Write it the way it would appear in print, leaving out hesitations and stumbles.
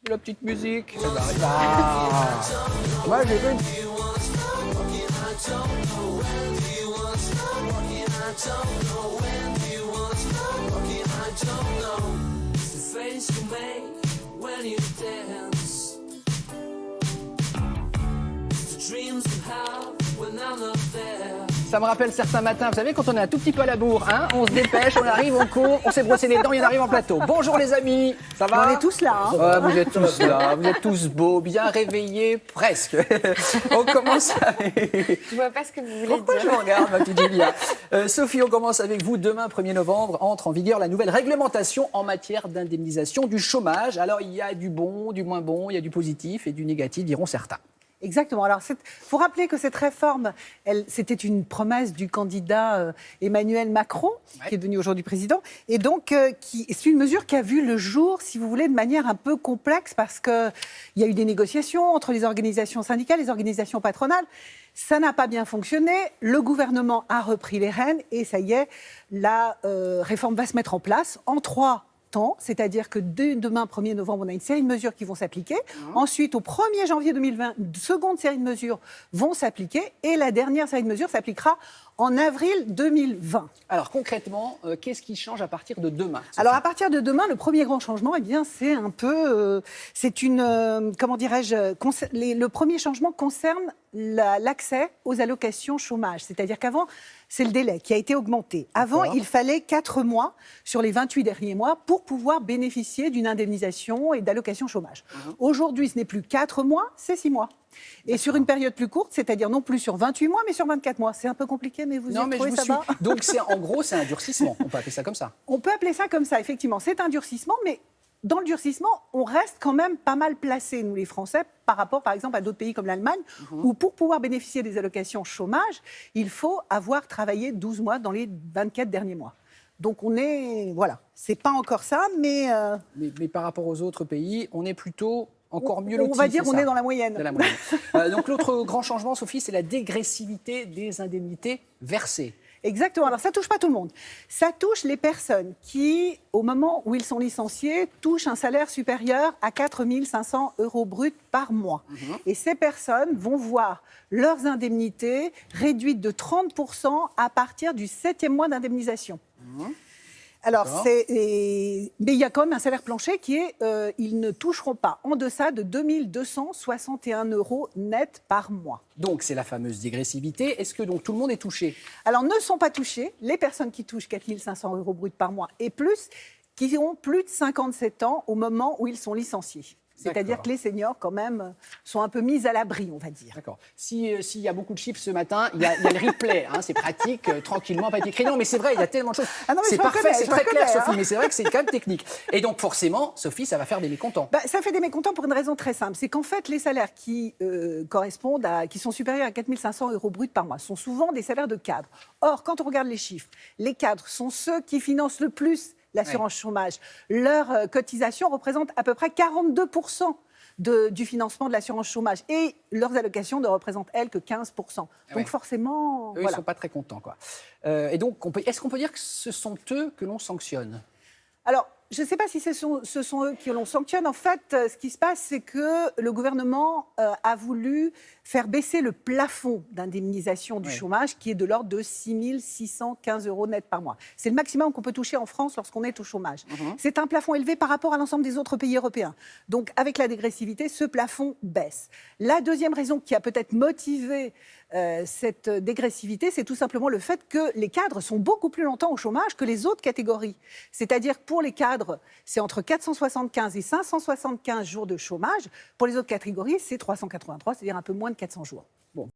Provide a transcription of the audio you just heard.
La petite musique. Moi, j'ai vu. Ça me rappelle certains matins, vous savez, quand on est un tout petit peu à la bourre, hein, on se dépêche, on arrive, on court, on s'est brossé les dents, il arrive en plateau. Bonjour les amis, ça va? On est tous là. Hein. Vous êtes tous là, vous êtes tous beaux, bien réveillés, presque. On commence avec... Je vois pas ce que vous voulez Pourquoi dire. je vous regarde, ma petite Julia? Sophie, on commence avec vous. Demain, 1er novembre, entre en vigueur la nouvelle réglementation en matière d'indemnisation du chômage. Alors, il y a du bon, du moins bon, il y a du positif et du négatif, diront certains. Exactement. Alors, faut rappeler que cette réforme, c'était une promesse du candidat Emmanuel Macron, qui est devenu aujourd'hui président, et donc c'est une mesure qui a vu le jour, si vous voulez, de manière un peu complexe, parce qu'il y a eu des négociations entre les organisations syndicales, les organisations patronales. Ça n'a pas bien fonctionné. Le gouvernement a repris les rênes, et ça y est, la réforme va se mettre en place en 3 temps, c'est-à-dire que dès demain, 1er novembre, on a une série de mesures qui vont s'appliquer. Ensuite, au 1er janvier 2020, une seconde série de mesures vont s'appliquer. Et la dernière série de mesures s'appliquera en avril 2020. Alors, concrètement, qu'est-ce qui change à partir de demain, Sophie? Alors, à partir de demain, le premier grand changement, eh bien, c'est un peu... comment dirais-je le premier changement concerne l'accès aux allocations chômage. C'est-à-dire qu'avant, c'est le délai qui a été augmenté. Avant, il fallait 4 mois sur les 28 derniers mois pour pouvoir bénéficier d'une indemnisation et d'allocation chômage. Aujourd'hui, ce n'est plus 4 mois, c'est 6 mois. Et sur une période plus courte, c'est-à-dire non plus sur 28 mois, mais sur 24 mois. C'est un peu compliqué, mais vous y avez trouvé, ça va? Donc, en gros, c'est un durcissement. On peut appeler ça comme ça. On peut appeler ça comme ça, effectivement. C'est un durcissement, mais dans le durcissement, on reste quand même pas mal placés, nous les Français, par rapport, par exemple, à d'autres pays comme l'Allemagne, où pour pouvoir bénéficier des allocations chômage, il faut avoir travaillé 12 mois dans les 24 derniers mois. Donc on est... Voilà, c'est pas encore ça, mais... Mais par rapport aux autres pays, on est plutôt... encore mieux lotis. On va dire qu'on est dans la moyenne. Donc l'autre grand changement, Sophie, c'est la dégressivité des indemnités versées. Exactement. Alors, ça ne touche pas tout le monde. Ça touche les personnes qui, au moment où ils sont licenciés, touchent un salaire supérieur à 4 500 € bruts par mois. Et ces personnes vont voir leurs indemnités réduites de 30% à partir du 7e mois d'indemnisation. Alors, mais il y a quand même un salaire plancher qui est, ils ne toucheront pas en deçà de 2 261 € net par mois. Donc, c'est la fameuse dégressivité. Est-ce que donc tout le monde est touché? Alors, ne sont pas touchés les personnes qui touchent 4 500 € bruts par mois et plus, qui ont plus de 57 ans au moment où ils sont licenciés. C'est-à-dire que les seniors, quand même, sont un peu mis à l'abri, on va dire. D'accord. S'il y a beaucoup de chiffres ce matin, il y a le replay. Hein, c'est pratique, tranquillement, pas écrit. Non, mais c'est vrai, il y a tellement de choses. C'est parfait, c'est très clair, Sophie, mais c'est vrai que c'est quand même technique. Et donc, forcément, Sophie, ça va faire des mécontents. Ça fait des mécontents pour une raison très simple. C'est qu'en fait, les salaires qui qui sont supérieurs à 4 500 € bruts par mois sont souvent des salaires de cadres. Or, quand on regarde les chiffres, les cadres sont ceux qui financent le plus l'assurance chômage. Leur cotisation représente à peu près 42% du financement de l'assurance chômage. Et leurs allocations ne représentent, elles, que 15%. Donc forcément... Eux, ils ne sont pas très contents, quoi. Et donc, est-ce qu'on peut dire que ce sont eux que l'on sanctionne? Alors, je ne sais pas si ce sont eux qui l'on sanctionne. En fait, ce qui se passe, c'est que le gouvernement a voulu faire baisser le plafond d'indemnisation du chômage, qui est de l'ordre de 6 615 € net par mois. C'est le maximum qu'on peut toucher en France lorsqu'on est au chômage. C'est un plafond élevé par rapport à l'ensemble des autres pays européens. Donc, avec la dégressivité, ce plafond baisse. La deuxième raison qui a peut-être motivé cette dégressivité, c'est tout simplement le fait que les cadres sont beaucoup plus longtemps au chômage que les autres catégories. C'est-à-dire que pour les cadres, c'est entre 475 et 575 jours de chômage. Pour les autres catégories, c'est 383, c'est-à-dire un peu moins de 400 jours.